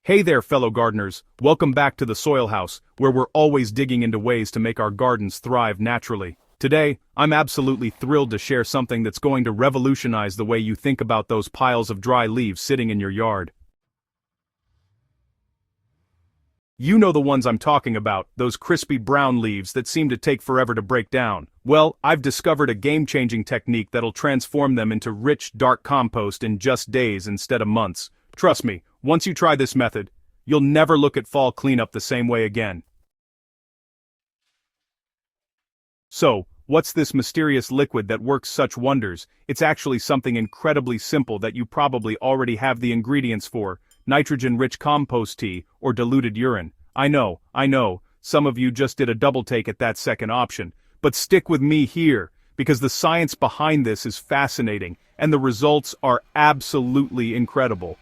Hey there, fellow gardeners. Welcome back to the Soil House, where we're always digging into ways to make our gardens thrive naturally. Today, I'm absolutely thrilled to share something that's going to revolutionize the way you think about those piles of dry leaves sitting in your yard. You know the ones I'm talking about, those crispy brown leaves that seem to take forever to break down. Well, I've discovered a game-changing technique that'll transform them into rich, dark compost in just days instead of months. Trust me, once you try this method, you'll never look at fall cleanup the same way again. So, what's this mysterious liquid that works such wonders? It's actually something incredibly simple that you probably already have the ingredients for: nitrogen-rich compost tea or diluted urine. I know, some of you just did a double take at that second option, but stick with me here, because the science behind this is fascinating, and the results are absolutely incredible.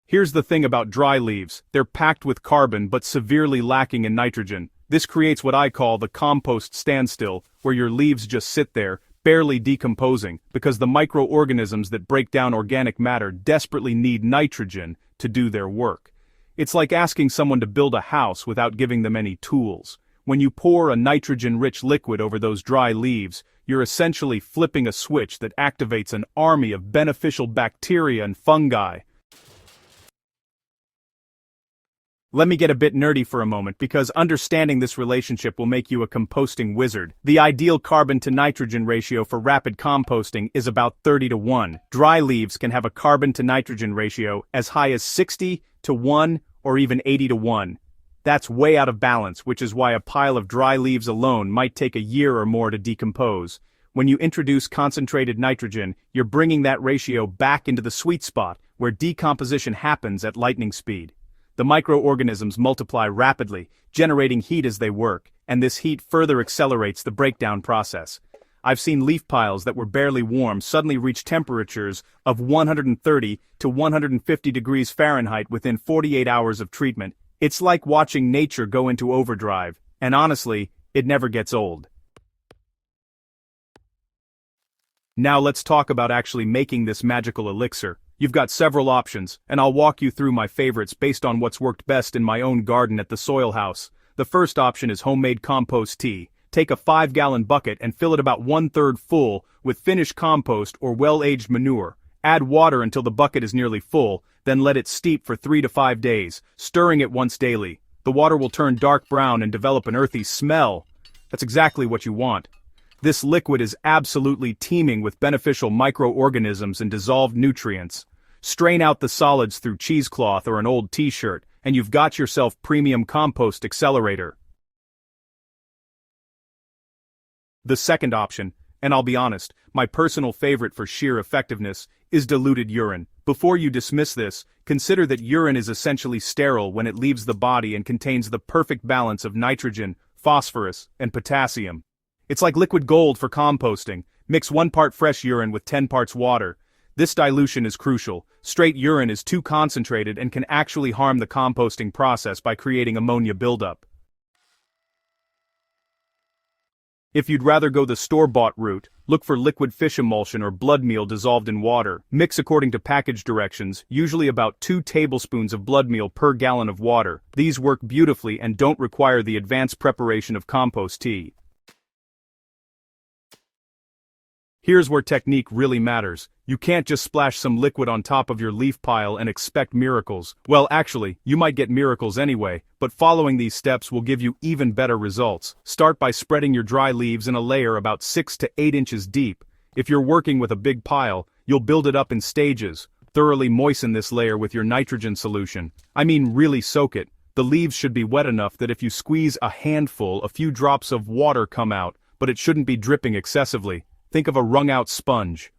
Here's the thing about dry leaves: they're packed with carbon but severely lacking in nitrogen. This creates what I call the compost standstill, where your leaves just sit there, barely decomposing, because the microorganisms that break down organic matter desperately need nitrogen to do their work. It's like asking someone to build a house without giving them any tools. When you pour a nitrogen-rich liquid over those dry leaves, you're essentially flipping a switch that activates an army of beneficial bacteria and fungi. Let me get a bit nerdy for a moment, because understanding this relationship will make you a composting wizard. The ideal carbon to nitrogen ratio for rapid composting is about 30 to 1. Dry leaves can have a carbon to nitrogen ratio as high as 60 to 1 or even 80 to 1. That's way out of balance, which is why a pile of dry leaves alone might take a year or more to decompose. When you introduce concentrated nitrogen, you're bringing that ratio back into the sweet spot, where decomposition happens at lightning speed. The microorganisms multiply rapidly, generating heat as they work, and this heat further accelerates the breakdown process. I've seen leaf piles that were barely warm suddenly reach temperatures of 130 to 150 degrees Fahrenheit within 48 hours of treatment. It's like watching nature go into overdrive, and honestly, it never gets old. Now let's talk about actually making this magical elixir. You've got several options, and I'll walk you through my favorites based on what's worked best in my own garden at the Soil House. The first option is homemade compost tea. Take a 5-gallon bucket and fill it about 1/3 full with finished compost or well-aged manure. Add water until the bucket is nearly full, then let it steep for 3 to 5 days, stirring it once daily. The water will turn dark brown and develop an earthy smell. That's exactly what you want. This liquid is absolutely teeming with beneficial microorganisms and dissolved nutrients. Strain out the solids through cheesecloth or an old t-shirt, and you've got yourself premium compost accelerator. The second option, and I'll be honest, my personal favorite for sheer effectiveness, is diluted urine. Before you dismiss this, consider that urine is essentially sterile when it leaves the body and contains the perfect balance of nitrogen, phosphorus, and potassium. It's like liquid gold for composting. Mix 1 part fresh urine with 10 parts water. This dilution is crucial. Straight urine is too concentrated and can actually harm the composting process by creating ammonia buildup. If you'd rather go the store-bought route, look for liquid fish emulsion or blood meal dissolved in water. Mix according to package directions, usually about 2 tablespoons of blood meal per gallon of water. These work beautifully and don't require the advanced preparation of compost tea. Here's where technique really matters. You can't just splash some liquid on top of your leaf pile and expect miracles. Well, actually, you might get miracles anyway, but following these steps will give you even better results. Start by spreading your dry leaves in a layer about 6 to 8 inches deep. If you're working with a big pile, you'll build it up in stages. Thoroughly moisten this layer with your nitrogen solution. I mean, really soak it. The leaves should be wet enough that if you squeeze a handful, a few drops of water come out, but it shouldn't be dripping excessively. Think of a wrung-out sponge.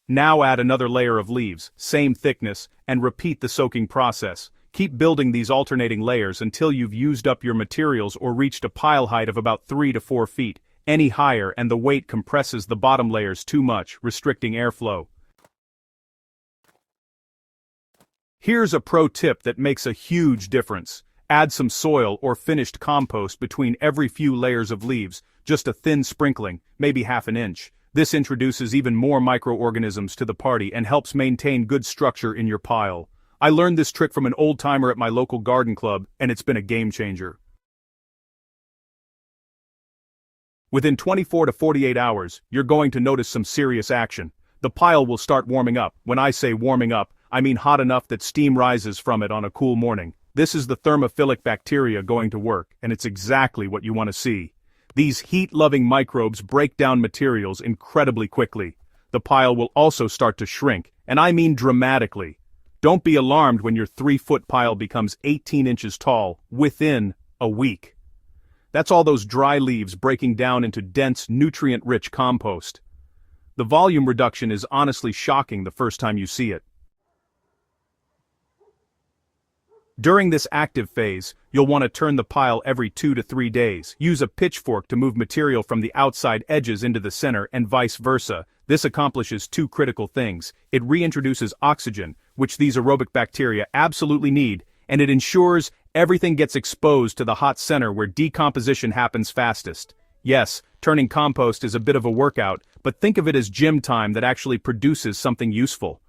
Now add another layer of leaves, same thickness, and repeat the soaking process. Keep building these alternating layers until you've used up your materials or reached a pile height of about 3 to 4 feet. Any higher and the weight compresses the bottom layers too much, restricting airflow. Here's a pro tip that makes a huge difference. Add some soil or finished compost between every few layers of leaves, just a thin sprinkling, maybe half an inch. This introduces even more microorganisms to the party and helps maintain good structure in your pile. I learned this trick from an old-timer at my local garden club, and it's been a game changer. Within 24 to 48 hours, you're going to notice some serious action. The pile will start warming up. When I say warming up, I mean hot enough that steam rises from it on a cool morning. This is the thermophilic bacteria going to work, and it's exactly what you want to see. These heat-loving microbes break down materials incredibly quickly. The pile will also start to shrink, and I mean dramatically. Don't be alarmed when your 3-foot pile becomes 18 inches tall within a week. That's all those dry leaves breaking down into dense, nutrient-rich compost. The volume reduction is honestly shocking the first time you see it. During this active phase, you'll want to turn the pile every 2 to 3 days. Use a pitchfork to move material from the outside edges into the center and vice versa. This accomplishes 2 critical things. It reintroduces oxygen, which these aerobic bacteria absolutely need, and it ensures everything gets exposed to the hot center where decomposition happens fastest. Yes, turning compost is a bit of a workout, but think of it as gym time that actually produces something useful.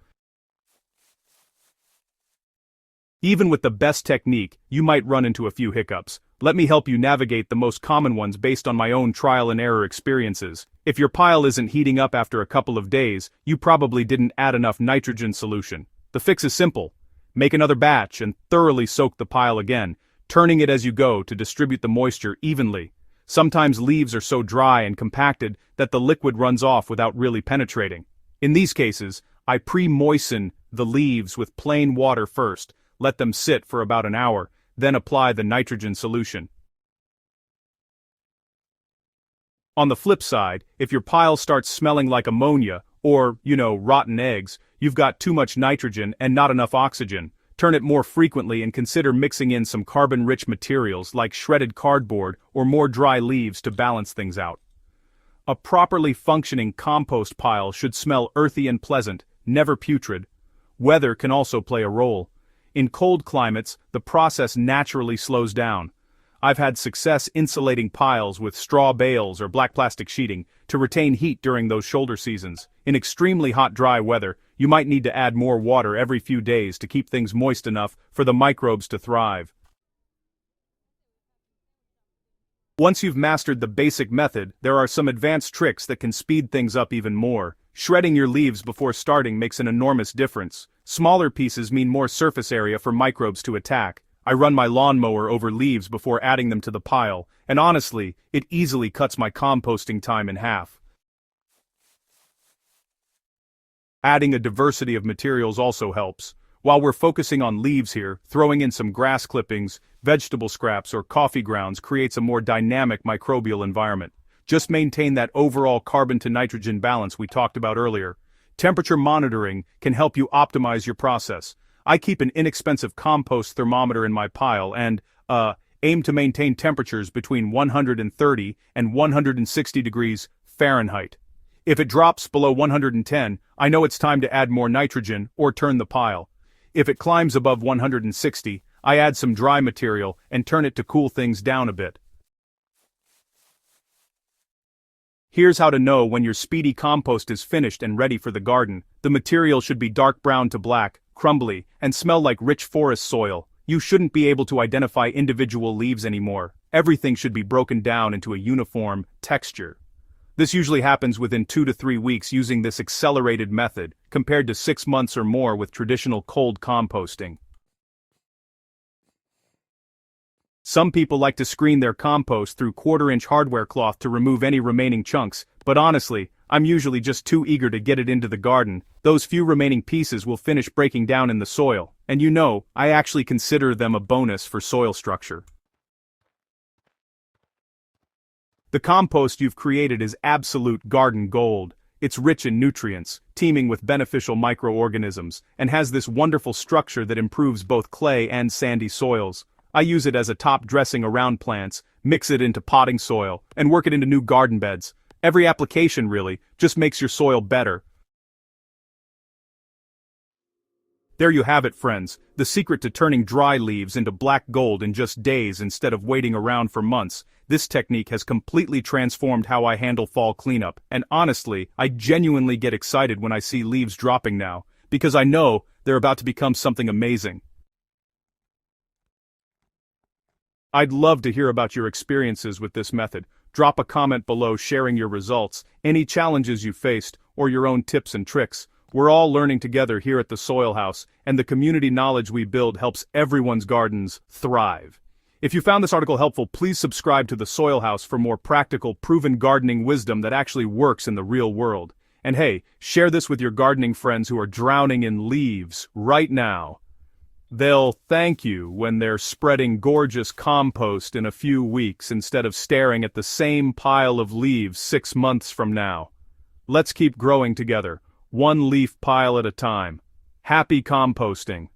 Even with the best technique, you might run into a few hiccups. Let me help you navigate the most common ones based on my own trial and error experiences. If your pile isn't heating up after a couple of days, you probably didn't add enough nitrogen solution. The fix is simple. Make another batch and thoroughly soak the pile again, turning it as you go to distribute the moisture evenly. Sometimes leaves are so dry and compacted that the liquid runs off without really penetrating. In these cases, I pre-moisten the leaves with plain water first. Let them sit for about an hour, then apply the nitrogen solution. On the flip side, if your pile starts smelling like ammonia, or, rotten eggs, you've got too much nitrogen and not enough oxygen. Turn it more frequently and consider mixing in some carbon-rich materials like shredded cardboard or more dry leaves to balance things out. A properly functioning compost pile should smell earthy and pleasant, never putrid. Weather can also play a role. In cold climates, the process naturally slows down. I've had success insulating piles with straw bales or black plastic sheeting to retain heat during those shoulder seasons. In extremely hot dry weather, you might need to add more water every few days to keep things moist enough for the microbes to thrive. Once you've mastered the basic method, there are some advanced tricks that can speed things up even more. Shredding your leaves before starting makes an enormous difference. Smaller pieces mean more surface area for microbes to attack. I run my lawnmower over leaves before adding them to the pile, and honestly, it easily cuts my composting time in half. Adding a diversity of materials also helps. While we're focusing on leaves here, throwing in some grass clippings, vegetable scraps, or coffee grounds creates a more dynamic microbial environment. Just maintain that overall carbon to nitrogen balance we talked about earlier. Temperature monitoring can help you optimize your process. I keep an inexpensive compost thermometer in my pile and, aim to maintain temperatures between 130 and 160 degrees Fahrenheit. If it drops below 110, I know it's time to add more nitrogen or turn the pile. If it climbs above 160, I add some dry material and turn it to cool things down a bit. Here's how to know when your speedy compost is finished and ready for the garden. The material should be dark brown to black, crumbly, and smell like rich forest soil. You shouldn't be able to identify individual leaves anymore. Everything should be broken down into a uniform texture. This usually happens within 2 to 3 weeks using this accelerated method, compared to 6 months or more with traditional cold composting. Some people like to screen their compost through 1/4-inch hardware cloth to remove any remaining chunks, but honestly, I'm usually just too eager to get it into the garden. Those few remaining pieces will finish breaking down in the soil, and I actually consider them a bonus for soil structure. The compost you've created is absolute garden gold. It's rich in nutrients, teeming with beneficial microorganisms, and has this wonderful structure that improves both clay and sandy soils. I use it as a top dressing around plants, mix it into potting soil, and work it into new garden beds. Every application really just makes your soil better. There you have it, friends, the secret to turning dry leaves into black gold in just days instead of waiting around for months. This technique has completely transformed how I handle fall cleanup, and honestly, I genuinely get excited when I see leaves dropping now, because I know they're about to become something amazing. I'd love to hear about your experiences with this method. Drop a comment below sharing your results, any challenges you faced, or your own tips and tricks. We're all learning together here at the Soil House, and the community knowledge we build helps everyone's gardens thrive. If you found this article helpful, please subscribe to the Soil House for more practical, proven gardening wisdom that actually works in the real world. And hey, share this with your gardening friends who are drowning in leaves right now. They'll thank you when they're spreading gorgeous compost in a few weeks instead of staring at the same pile of leaves 6 months from now. Let's keep growing together, one leaf pile at a time. Happy composting!